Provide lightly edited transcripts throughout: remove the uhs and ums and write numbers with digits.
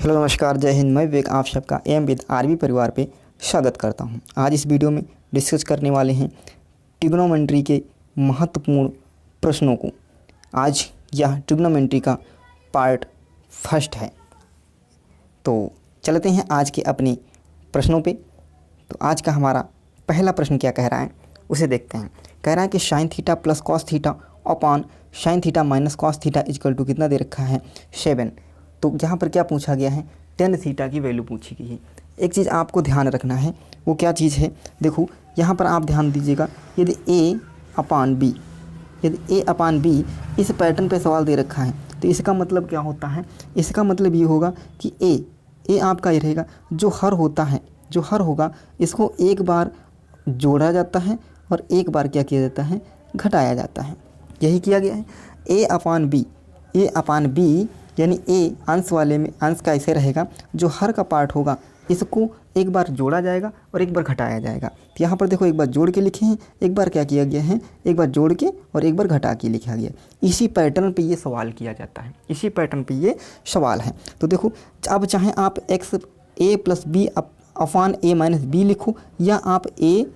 Hello नमस्कार, जय हिंद। मैं विवेक आप सबका एम विद आरबी परिवार पे स्वागत करता हूं। आज इस वीडियो में डिस्कस करने वाले हैं ट्रिग्नोमेट्री के महत्वपूर्ण प्रश्नों को। आज यह ट्रिग्नोमेट्री का पार्ट फर्स्ट है। तो चलते हैं आज के अपने प्रश्नों पे। तो आज का हमारा पहला प्रश्न क्या कह रहा है उसे देखते हैं। कह रहा है कि sine theta plus cos theta upon sine theta minus cos theta equal to कितना दे रखा है 7। तो यहाँ पर क्या पूछा गया है, टेन थीटा की वैल्यू पूछी गई है। एक चीज़ आपको ध्यान रखना है, वो क्या चीज़ है, देखो यहाँ पर आप ध्यान दीजिएगा। यदि ए अपान बी इस पैटर्न पे सवाल दे रखा है तो इसका मतलब क्या होता है, इसका मतलब ये होगा कि ए आपका ये रहेगा। जो हर होगा इसको एक बार जोड़ा जाता है और एक बार क्या किया जाता है, घटाया जाता है। यही किया गया है। ए अपान बी यानी ए अंश वाले में अंश का ऐसे रहेगा, जो हर का पार्ट होगा इसको एक बार जोड़ा जाएगा और एक बार घटाया जाएगा। तो यहाँ पर देखो, एक बार जोड़ के लिखे हैं, एक बार क्या किया गया है, एक बार जोड़ के और एक बार घटा के लिखा गया। इसी पैटर्न पे ये सवाल किया जाता है, इसी पैटर्न पे ये सवाल है। तो देखो, अब चाहे आप एक्स ए प्लस बी अपान ए माइनस बी लिखो या आप ए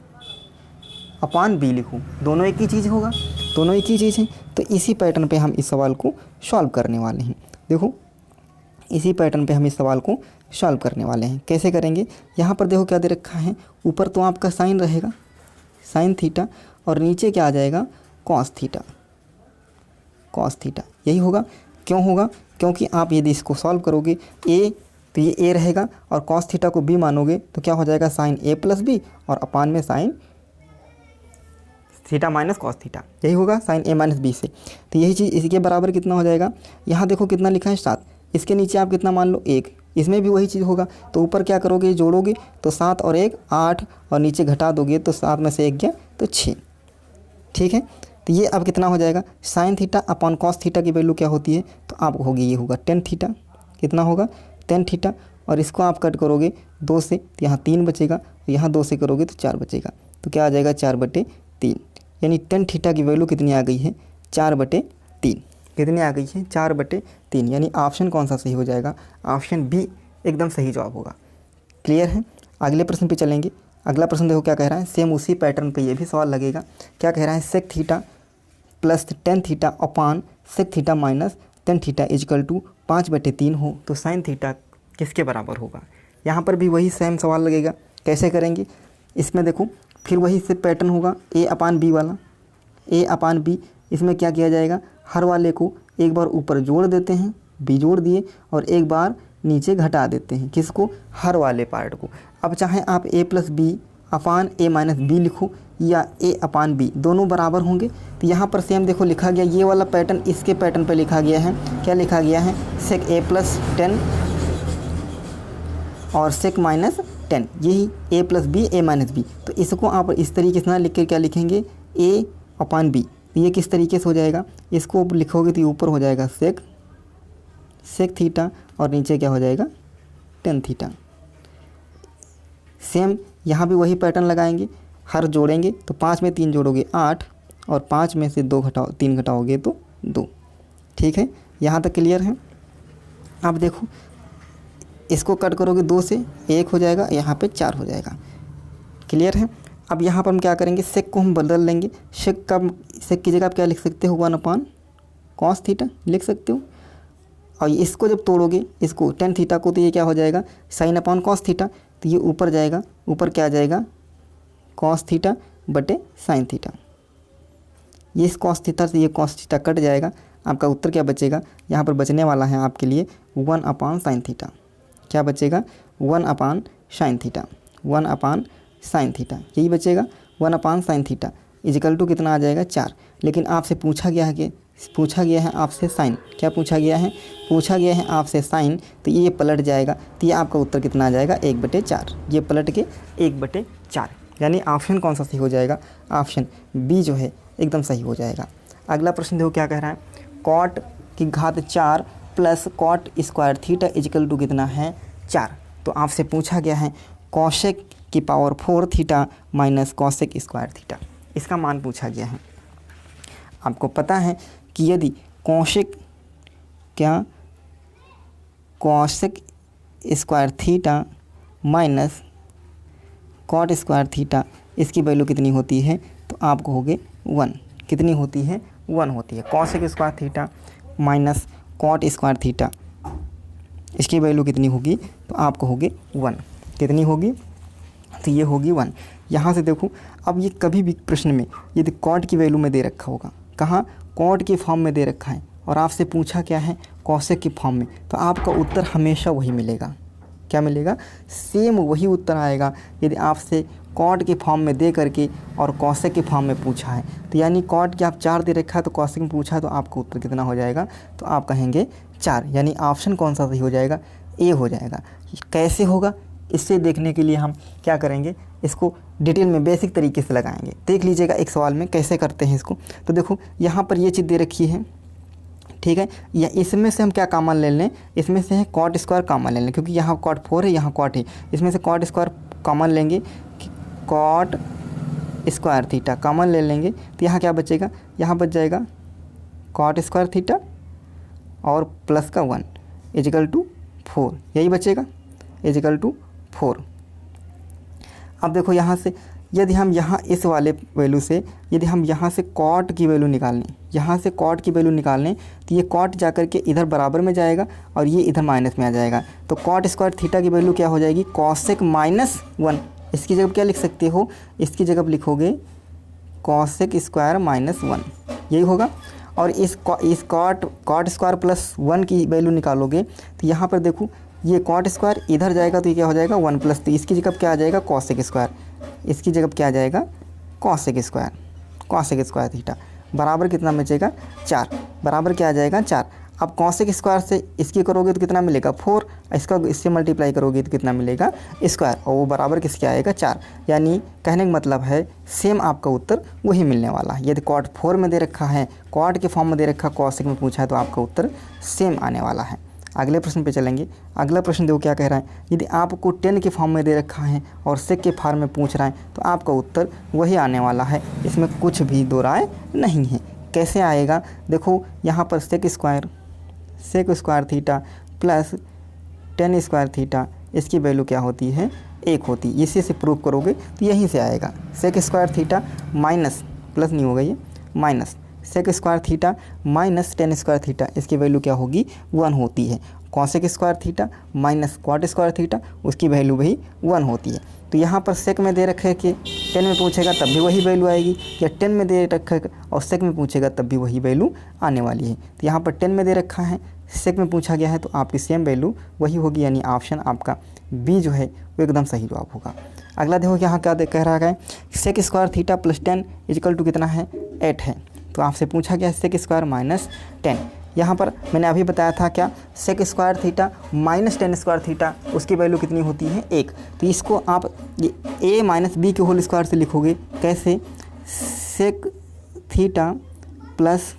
अपान बी लिखो, दोनों एक ही चीज़ होगा, दोनों एक ही चीज़ है। तो इसी पैटर्न पे हम इस सवाल को सॉल्व करने वाले हैं। देखो, इसी पैटर्न पे हम इस सवाल को सॉल्व करने वाले हैं। कैसे करेंगे, यहाँ पर देखो क्या दे रखा है, ऊपर तो आपका साइन रहेगा, साइन थीटा, और नीचे क्या आ जाएगा, कॉस थीटा। यही होगा। क्यों होगा, क्योंकि आप यदि इसको सॉल्व करोगे तो ये ए रहेगा और कॉस थीटा को बी मानोगे तो क्या हो जाएगा, साइन ए प्लस बी और अपान में sign theta minus cos theta. यही होगा साइन ए माइनस बी से। तो यही चीज़ इसके बराबर कितना हो जाएगा, यहाँ देखो कितना लिखा है 7, इसके नीचे आप कितना मान लो 1, इसमें भी वही चीज़ होगा। तो ऊपर क्या करोगे, जोड़ोगे तो 7 और 1 8 और नीचे घटा दोगे तो 7 में से 1 गया तो 6। ठीक है, तो ये अब कितना हो जाएगा, sine theta upon cos theta की वैल्यू क्या होती है, तो आप होगी ये होगा टेन थीटा। कितना होगा, टेन थीटा। और इसको आप कट करोगे 2 से तो यहाँ 3 बचेगा, यहाँ 2 से करोगे तो 4 बचेगा। तो क्या आ जाएगा, 4/3। यानी टेन थीटा की वैल्यू कितनी आ गई है, 4/3। कितनी आ गई है, 4/3। यानी ऑप्शन कौन सा सही हो जाएगा, ऑप्शन बी एकदम सही जवाब होगा। क्लियर है। अगले प्रश्न पे चलेंगे। अगला प्रश्न देखो क्या कह रहा है, सेम उसी पैटर्न पे ये भी सवाल लगेगा। क्या कह रहा है, sec theta plus tan theta upon sec theta minus tan theta equal to 5/3 हो तो साइन थीटा किसके बराबर होगा। यहाँ पर भी वही सेम सवाल लगेगा। कैसे करेंगे, इसमें देखो फिर वही से पैटर्न होगा, ए अपान बी वाला, ए अपान बी। इसमें क्या किया जाएगा, हर वाले को एक बार ऊपर जोड़ देते हैं, बी जोड़ दिए, और एक बार नीचे घटा देते हैं। किसको, हर वाले पार्ट को। अब चाहे आप ए प्लस बी अपान ए माइनस बी लिखो या ए अपान बी, दोनों बराबर होंगे। तो यहाँ पर सेम देखो लिखा गया, ये वाला पैटर्न इसके पैटर्न पर लिखा गया है। क्या लिखा गया है, सेक ए प्लस 10 और सेक माइनस 10, यही ए प्लस बी ए माइनस बी। तो इसको आप इस तरीके से ना लिख कर क्या लिखेंगे, ए अपान बी। तो ये किस तरीके से हो जाएगा, इसको लिखोगे तो ऊपर हो जाएगा सेक थीटा और नीचे क्या हो जाएगा, टेन थीटा। सेम यहाँ भी वही पैटर्न लगाएंगे, हर जोड़ेंगे तो 5 में 3 जोड़ोगे 8 और 5 में से 3 घटाओगे तो 2। ठीक है, यहाँ तक क्लियर है। अब देखो, इसको कट करोगे 2 से 1 हो जाएगा, यहाँ पे 4 हो जाएगा। क्लियर है। अब यहाँ पर हम क्या करेंगे, सेक को हम बदल लेंगे। सेक की जगह आप क्या लिख सकते हो, 1 अपान कॉस थीटा लिख सकते हो। और इसको जब तोड़ोगे, इसको टेन थीटा को, तो ये क्या हो जाएगा, साइन अपान कॉस थीटा। तो ये ऊपर जाएगा, ऊपर क्या आ जाएगा, कॉस थीटा बटे साइन थीटा। ये इस कॉस थीटा से ये कॉस थीटा कट जाएगा, आपका उत्तर क्या बचेगा, यहाँ पर बचने वाला है आपके लिए 1 अपान साइन थीटा। क्या बचेगा, 1 upon sine theta, 1 upon sine theta, यही बचेगा। 1 upon sine theta equal to कितना आ जाएगा, 4। लेकिन आपसे पूछा गया है आपसे साइन। क्या पूछा गया है आपसे साइन, तो ये पलट जाएगा। तो ये आपका उत्तर कितना आ जाएगा, 1/4। ये पलट के 1/4, यानी ऑप्शन कौन सा सही हो जाएगा, ऑप्शन बी जो है एकदम सही हो जाएगा। अगला प्रश्न देखो क्या कह रहा है, कॉट की घात 4 plus cot square theta equal to कितना है, 4। तो आपसे पूछा गया है कॉसेक की power 4 theta minus cosec square theta, इसका मान पूछा गया है। आपको पता है कि यदि cosec square theta minus cot square theta, इसकी वैल्यू कितनी होती है? तो आप कहोगे 1। कितनी होती है? 1 होती है। Cosec square theta minus cot square theta, इसकी वैल्यू कितनी होगी? तो आप कहोगे 1। कितनी होगी? तो ये होगी 1। यहाँ से देखो, अब ये कभी भी प्रश्न में यदि कॉट की वैल्यू में दे रखा होगा, कहाँ? कॉट के फॉर्म में दे रखा है, और आपसे पूछा क्या है? कॉसेक के फॉर्म में, तो आपका उत्तर हमेशा वही मिलेगा। क्या मिलेगा? सेम वही उत्तर आएगा यदि आपसे कॉट के फॉर्म में दे करके और कॉसेक के फॉर्म में पूछा है। तो यानी कॉट के आप 4 दे रखा है, तो कॉसेक में पूछा है, तो आपका उत्तर कितना हो जाएगा? तो आप कहेंगे 4। यानी ऑप्शन कौन सा सही हो जाएगा? ए हो जाएगा। कैसे होगा? इससे देखने के लिए हम क्या करेंगे, इसको डिटेल में बेसिक तरीके से लगाएंगे। देख लीजिएगा एक सवाल में कैसे करते हैं इसको। तो देखो यहाँ पर ये चीज़ दे रखी है, ठीक है। या इसमें से हम क्या कॉमन ले लें? इसमें से है कॉट स्क्वायर कॉमन ले लें, क्योंकि यहाँ कॉट 4 है, यहाँ कॉट है। इसमें से कॉट स्क्वायर कॉमन लेंगे, कॉट स्क्वायर थीटा कॉमन ले लेंगे, तो यहाँ क्या बचेगा? यहाँ बच जाएगा कॉट स्क्वायर थीटा और प्लस का 1 इजिकल टू 4, यही बचेगा, इजिकल टू 4। अब देखो यहाँ से यदि हम यहाँ इस वाले वैल्यू से यदि हम यहाँ से कॉट की वैल्यू निकाल लें, यहाँ से कॉट की वैल्यू निकाल लें, तो ये कॉट जा कर के इधर बराबर में जाएगा और ये इधर माइनस में आ जाएगा। तो कॉट स्क्वायर थीटा की वैल्यू क्या हो जाएगी? Cosec minus 1। इसकी जगह क्या लिख सकते हो? इसकी जगह लिखोगे कॉसेक स्क्वायर माइनस 1, यही होगा। और इस कॉट स्क्वायर प्लस 1 की वैल्यू निकालोगे, तो यहाँ पर देखो ये कॉट स्क्वायर इधर जाएगा, तो ये क्या हो जाएगा? 1 प्लस, तो इसकी जगह क्या आ जाएगा? Cosec square. इसकी जगह क्या आ जाएगा? Cosec square, cosec square theta बराबर कितना बचेगा? 4। बराबर क्या आ जाएगा? 4। अब कॉसेक स्क्वायर से इसकी करोगे तो कितना मिलेगा? 4। इसका इससे मल्टीप्लाई करोगे तो कितना मिलेगा? स्क्वायर, और वो बराबर किसके आएगा? 4। यानी कहने का मतलब है सेम आपका उत्तर वही मिलने वाला है। यदि कॉट 4 में दे रखा है, कॉट के फॉर्म में दे रखा, कॉसेक में पूछा है, तो आपका उत्तर सेम आने वाला है। अगले प्रश्न पे चलेंगे। अगला प्रश्न देखो क्या कह रहा है। यदि आपको 10 के फॉर्म में दे रखा है और सेक के फॉर्म में पूछ रहा है, तो आपका उत्तर वही आने वाला है, इसमें कुछ भी दो राय नहीं है। कैसे आएगा? देखो यहाँ पर sec square theta plus 10 square theta, इसकी वैल्यू क्या होती है? 1 होती है। इसी से प्रूव करोगे तो यहीं से आएगा। Sec square theta minus, plus नहीं होगा ये, minus sec square theta minus 10 square theta, इसकी वैल्यू क्या होगी? 1 होती है। Cosec square theta minus cot square theta, उसकी वैल्यू भी 1 होती है। तो यहाँ पर सेक में दे रखा है कि 10 में पूछेगा तब भी वही वैल्यू आएगी, या 10 में दे रखा है और सेक में पूछेगा तब भी वही वैल्यू आने वाली है। तो यहाँ पर 10 में दे रखा है, सेक में पूछा गया है, तो आपकी सेम वैल्यू वही होगी। यानी ऑप्शन आपका बी जो है वो एकदम सही जवाब होगा। अगला देखो यहाँ क्या कह रहा है, sec square theta plus 10 equal to कितना है? 8 है। तो आपसे पूछा गया सेक स्क्वायर माइनस 10। यहाँ पर मैंने अभी बताया था क्या? Sec square theta minus 10 square theta, उसकी वैल्यू कितनी होती है? 1। तो इसको आप ये a माइनस बी के होल स्क्वायर से लिखोगे। कैसे? सेक थीटा प्लस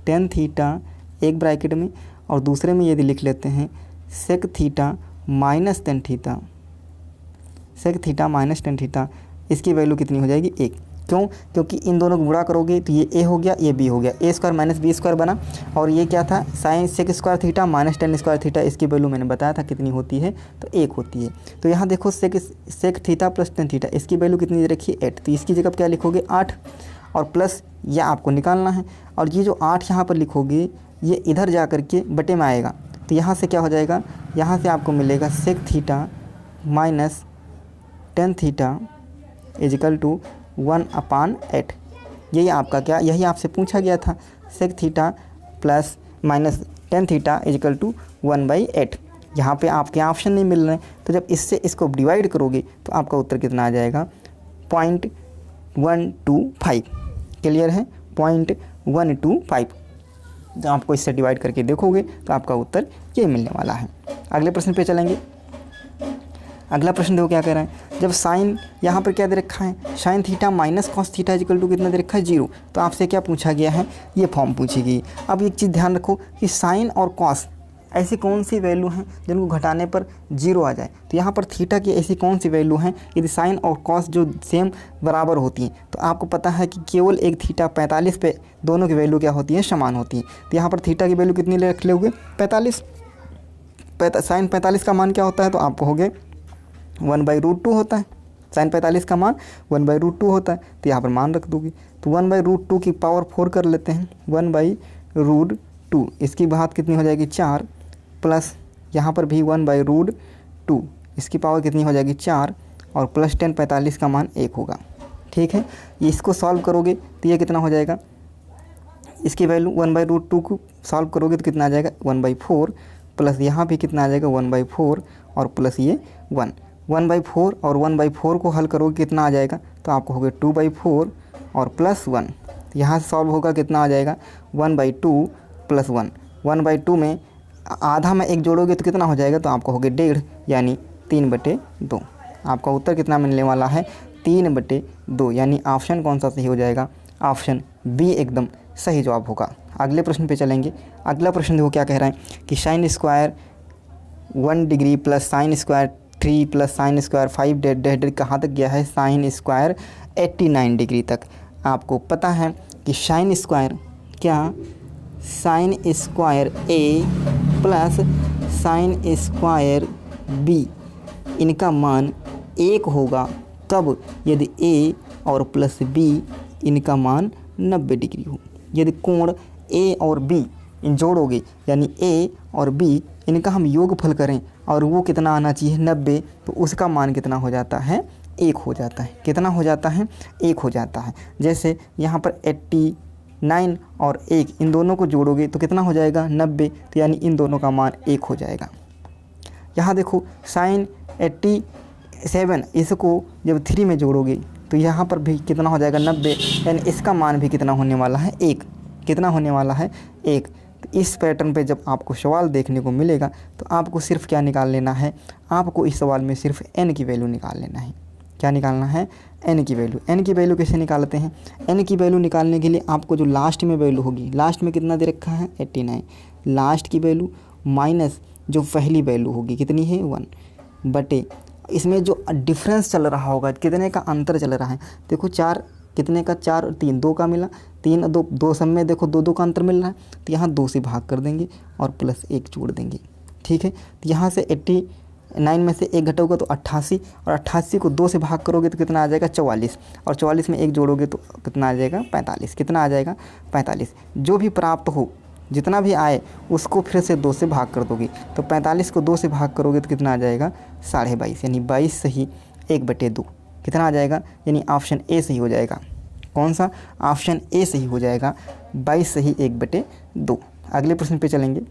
10 थीटा एक ब्रैकेट में, और दूसरे में यदि लिख लेते हैं sec theta minus 10 theta, sec theta minus 10 theta, इसकी वैल्यू कितनी हो जाएगी? 1। क्यों? क्योंकि इन दोनों को गुणा करोगे तो ये a हो गया, ये b हो गया, a square minus B square बना। और ये क्या था? Sine sec square theta minus 10 square theta, इसकी वैल्यू मैंने बताया था कितनी होती है? तो 1 होती है। तो यहाँ देखो सेक थीटा प्लस 10 थीटा, इसकी वैल्यू कितनी दे रखी है? 8। तो इसकी जगह क्या लिखोगे? 8, और प्लस यह आपको निकालना है, और ये जो 8 यहाँ पर लिखोगे ये इधर जा कर के बटे में आएगा। तो यहाँ से क्या हो जाएगा? यहाँ से आपको मिलेगा sec theta minus 10 theta equal to 1/8। यही आपका क्या? यही आपसे पूछा गया था। Sec theta plus minus 10 theta equal to 1/8। यहाँ पे आपके ऑप्शन नहीं मिल रहे हैं, तो जब इससे इसको डिवाइड करोगे तो आपका उत्तर कितना आ जाएगा? 0.125। क्लियर है? 0.125। जब आपको इससे डिवाइड करके देखोगे तो आपका उत्तर ये मिलने वाला है। अगले प्रश्न पे चलेंगे। अगला प्रश्न देखो क्या कह रहा है। जब साइन यहाँ पर क्या दे रखा है? Sine theta minus cos theta equal to कितना दे रखा है? 0। तो आपसे क्या पूछा गया है? ये फॉर्म पूछी गई। अब एक चीज़ ध्यान रखो कि साइन और कॉस ऐसी कौन सी वैल्यू हैं जिनको घटाने पर 0 आ जाए। तो यहाँ पर थीटा की ऐसी कौन सी वैल्यू हैं यदि साइन और कॉस जो सेम बराबर होती हैं? तो आपको पता है कि केवल एक थीटा 45 पे दोनों की वैल्यू क्या होती है? समान होती है। तो यहाँ पर थीटा की वैल्यू कितनी रख लोगे? 45। साइन 45 का मान क्या होता है, तो आप कहोगे 1/√2 होता है। साइन 45 का मान 1/√2 होता है, तो यहाँ पर मान रख दोगे। तो 1/√2 की पावर 4 कर लेते हैं, 1/√2 इसकी बात कितनी हो जाएगी 4, प्लस यहाँ पर भी 1/√2 इसकी पावर कितनी हो जाएगी 4, और प्लस 10 45 का मान 1 होगा। ठीक है, ये इसको सॉल्व करोगे तो ये कितना हो जाएगा, इसकी वैल्यू 1/√2 को सॉल्व करोगे तो कितना आ जाएगा 1/4, प्लस यहाँ भी कितना आ जाएगा 1/4, और प्लस ये 1/4 और 1/4 को हल करोगे कितना आ जाएगा, तो आप कहोगे 2/4 और प्लस 1। यहाँ से सॉल्व होगा कितना आ जाएगा 1/2 प्लस 1। 1/2 में आधा में 1 जोड़ोगे तो कितना हो जाएगा, तो आप कहोगे 1.5 यानी 3/2। आपका उत्तर कितना मिलने वाला है 3/2, यानी ऑप्शन कौन सा सही हो जाएगा, ऑप्शन बी एकदम सही जवाब होगा। अगले प्रश्न पे चलेंगे। अगला प्रश्न देखो क्या कह रहा है कि sine square 1 degree plus sine square 3 plus sine square 5 dead कहाँ तक गया है, साइन स्क्वायर 89 डिग्री तक। आपको पता है कि साइन स्क्वायर क्या, साइन स्क्वायर ए प्लस साइन स्क्वायर बी इनका मान 1 होगा तब यदि ए और प्लस बी इनका मान 90 डिग्री हो। यदि कोण ए और बी इन जोड़ोगे यानी ए और बी इनका हम योगफल करें और वो कितना आना चाहिए 90, तो उसका मान कितना हो जाता है 1 हो जाता है। कितना हो जाता है 1 हो जाता है। जैसे यहाँ पर 89 और 1 इन दोनों को जोड़ोगे तो कितना हो जाएगा 90, तो यानी इन दोनों का मान 1 हो जाएगा। यहाँ देखो साइन 87 इसको जब 3 में जोड़ोगे तो यहाँ पर भी कितना हो जाएगा 90, यानी इसका मान भी कितना होने वाला है 1। कितना होने वाला है 1। तो इस पैटर्न पे जब आपको सवाल देखने को मिलेगा तो आपको सिर्फ क्या निकाल लेना है, आपको इस सवाल में सिर्फ n की वैल्यू निकाल लेना है। क्या निकालना है n की वैल्यू। n की वैल्यू कैसे निकालते हैं, n की वैल्यू निकालने के लिए आपको जो लास्ट में वैल्यू होगी, लास्ट में कितना दे रखा है 89, लास्ट की वैल्यू माइनस जो पहली वैल्यू होगी कितनी है 1 बटे इसमें जो डिफरेंस चल रहा होगा, कितने का अंतर चल रहा है। देखो 4 कितने का 4 और 3 2 का मिला, 3 2 सब में देखो 2 2 का अंतर मिल रहा है, तो यहाँ 2 से भाग कर देंगे और प्लस 1 जोड़ देंगे। ठीक है, तो यहाँ से 89 में से 1 घटाओगे तो 88, और 88 को 2 से भाग करोगे तो कितना आ जाएगा 44, और 44 में 1 जोड़ोगे तो कितना आ जाएगा 45। कितना आ जाएगा 45। जो भी प्राप्त हो जितना भी आए उसको फिर से 2 से भाग कर दोगे, तो 45 को 2 से भाग करोगे तो कितना आ जाएगा 22.5, यानी 22 सही 1/2। कितना आ जाएगा, यानी ऑप्शन ए सही हो जाएगा। कौन सा, ऑप्शन ए सही हो जाएगा, 22 सही 1/2। अगले प्रश्न पे चलेंगे।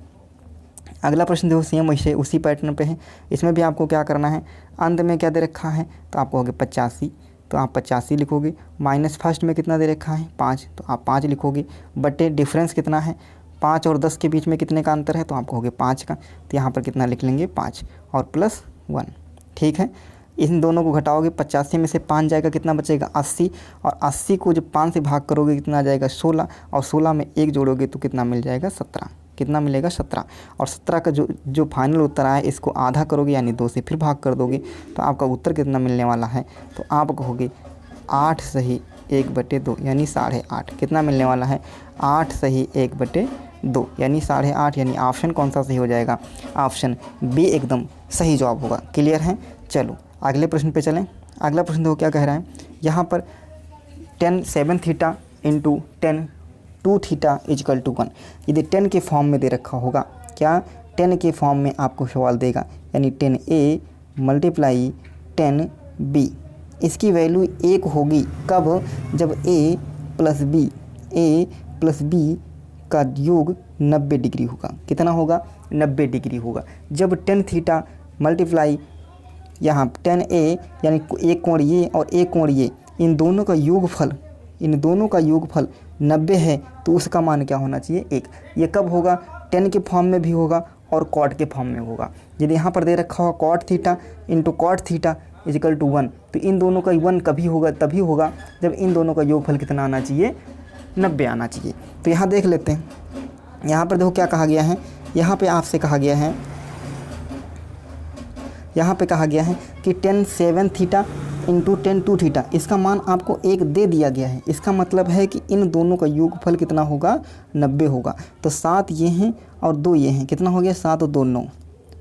अगला प्रश्न देखो सेम वैसे उसी पैटर्न पे है। इसमें भी आपको क्या करना है, अंत में क्या दे रखा है, तो आप कहोगे 85, तो आप 85 लिखोगे। माइनस फर्स्ट में कितना दे रखा है 5, तो आप 5 लिखोगे। बटे डिफरेंस कितना है 5 और 10 के बीच में कितने का अंतर है, तो आप कहोगे 5 का, तो यहाँ पर कितना लिख लेंगे 5 और प्लस 1। ठीक है, इन दोनों को घटाओगे, 85 में से 5 जाएगा कितना बचेगा 80, और 80 को जब 5 से भाग करोगे कितना आ जाएगा 16, और 16 में 1 जोड़ोगे तो कितना मिल जाएगा 17। कितना मिलेगा 17, और 17 का जो फाइनल उत्तर आया इसको आधा करोगे यानी 2 से फिर भाग कर दोगे, तो आपका उत्तर कितना मिलने वाला है, तो आप कहोगे 8 सही 1/2, यानी 8.5। कितना मिलने वाला है 8 सही 1/2, यानी 8.5, यानी ऑप्शन कौन सा सही हो जाएगा, ऑप्शन बी एकदम सही जवाब होगा। क्लियर है। चलो अगले प्रश्न पे चलें। अगला प्रश्न देखो क्या कह रहा है, यहाँ पर tan 7 theta into tan 2 theta equal to 1, यदि 10 के फॉर्म में दे रखा होगा, क्या 10 के फॉर्म में आपको सवाल देगा, यानी 10a मल्टीप्लाई 10b, इसकी वैल्यू 1 होगी कब, जब a प्लस b का योग 90 डिग्री होगा। कितना होगा 90 डिग्री होगा। जब 10 थीटा मल्टीप्लाई यहाँ 10a यानी एक कोण ये और एक कोण ये, इन दोनों का योगफल 90 है, तो उसका मान क्या होना चाहिए 1। ये कब होगा, 10 के फॉर्म में भी होगा और कॉट के फॉर्म में होगा। यदि यहाँ पर दे रखा होगा cot theta into cot theta equal to 1, तो इन दोनों का 1 कभी होगा, तभी होगा जब इन दोनों का योगफल कितना आना चाहिए 90 आना चाहिए। तो यहाँ देख लेते हैं, यहाँ पर देखो क्या कहा गया है, यहाँ पे आपसे कहा गया है, यहाँ पे कहा गया है कि tan 7 theta into tan 2 theta, इसका मान आपको 1 दे दिया गया है। इसका मतलब है कि इन दोनों का योगफल कितना होगा 90 होगा। तो 7 ये हैं और 2 ये हैं, कितना हो गया 7 और 2 9,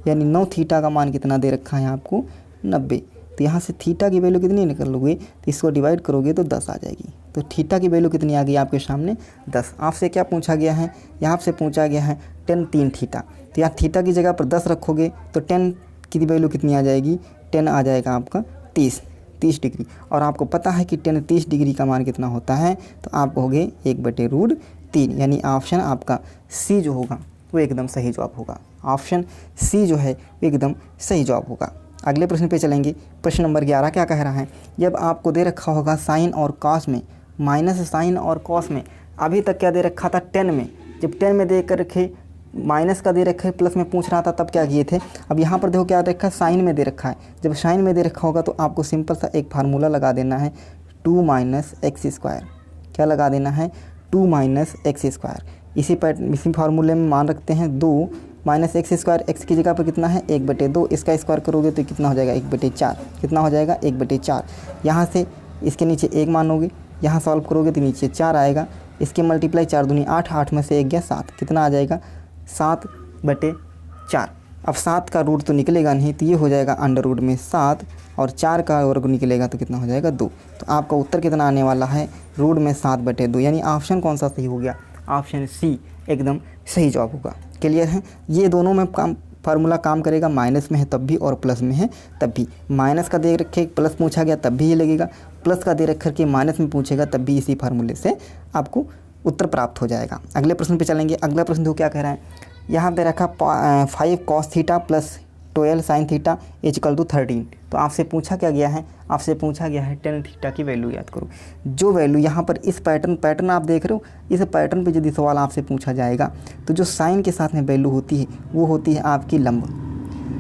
यानी 9 थीटा का मान कितना दे रखा है आपको 90। तो यहाँ से थीटा की वैल्यू कितनी निकल लोगे तो इसको डिवाइड करोगे तो 10 आ जाएगी। तो थीटा की वैल्यू कितनी आ गई आपके सामने 10। आपसे क्या पूछा गया है, यहाँ से पूछा गया है tan 3 थीटा। तो यहाँ थीटा की जगह पर 10 रखोगे तो tan की वैल्यू कितनी आ जाएगी, tan आ जाएगा आपका 30 डिग्री। और आपको पता है कि tan 30 डिग्री का मान कितना होता है, तो आप कहोगे 1/√3, यानी ऑप्शन आपका सी जो होगा वो एकदम सही जवाब होगा। ऑप्शन सी जो है वो एकदम सही जवाब होगा। अगले प्रश्न पे चलेंगे। प्रश्न नंबर 11 क्या कह रहा है, जब आपको दे रखा होगा साइन और कॉस में, माइनस साइन और कॉस में, अभी तक क्या दे रखा था 10 में, जब 10 में दे कर रखे माइनस का दे रखे प्लस में पूछ रहा था तब क्या किए थे। अब यहाँ पर देखो क्या रखा है, साइन में दे रखा है। जब साइन में दे रखा होगा तो आपको सिंपल सा एक फार्मूला लगा देना है 2 - x²। क्या लगा देना है 2 - x²। इसी फार्मूले में मान रखते हैं 2 - x²। x की जगह पर कितना है 1/2, इसका स्क्वायर करोगे तो कितना हो जाएगा 1/4। कितना हो जाएगा 1/4। यहाँ से इसके नीचे 1 मानोगे, यहाँ सॉल्व करोगे तो नीचे 4 आएगा। इसके मल्टीप्लाई 4 दूनी 8, 8 में से 1 गया 7, कितना आ जाएगा 7/4। अब 7 का रूट तो निकलेगा नहीं, तो ये हो जाएगा अंडर रूट में 7, और 4 का वर्ग निकलेगा तो कितना हो जाएगा 2। तो आपका उत्तर कितना आने वाला है रूट में 7/2, यानी ऑप्शन कौन सा सही हो गया, ऑप्शन सी एकदम सही जवाब होगा। क्लियर है, ये दोनों में फार्मूला काम करेगा, माइनस में है तब भी और प्लस में है तब भी। माइनस का दे रखे प्लस पूछा गया तब भी ये लगेगा, प्लस का दे रख के माइनस में पूछेगा तब भी इसी फार्मूले से आपको उत्तर प्राप्त हो जाएगा। अगले प्रश्न पे चलेंगे। अगला प्रश्न तो क्या कह रहा है, यहाँ पे रखा 5 cos theta plus 12 sin theta = 13। तो आपसे पूछा क्या गया है, आपसे पूछा गया है tan थीटा की वैल्यू याद करो। जो वैल्यू यहाँ पर इस पैटर्न आप देख रहे हो, इस पैटर्न पे यदि सवाल आपसे पूछा जाएगा तो जो साइन के साथ में वैल्यू होती है वो होती है आपकी लंब,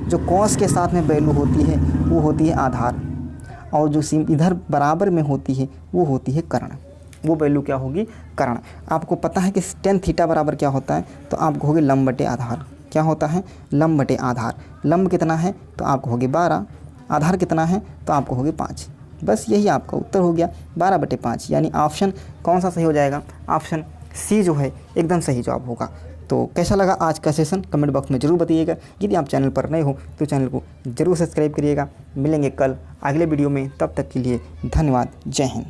जो कॉस के साथ में वैल्यू होती है वो होती है आधार, और जो इधर बराबर में होती है वो होती है कर्ण। वो वैल्यू क्या होगी, कर्ण। आपको पता है कि tan थीटा बराबर क्या होता है, तो आप कहोगे लंब बटे आधार। क्या होता है, लंब बटे आधार। लंब कितना है तो आप कहोगे 12, आधार कितना है तो आप कहोगे 5। बस यही आपका उत्तर हो गया 12/5, यानी ऑप्शन कौन सा सही हो जाएगा, ऑप्शन सी जो है एकदम सही जवाब होगा। तो कैसा लगा आज का सेशन कमेंट बॉक्स में ज़रूर बताइएगा। यदि आप चैनल पर नए हो तो चैनल को ज़रूर सब्सक्राइब करिएगा। मिलेंगे कल अगले वीडियो में, तब तक के लिए धन्यवाद। जय हिंद।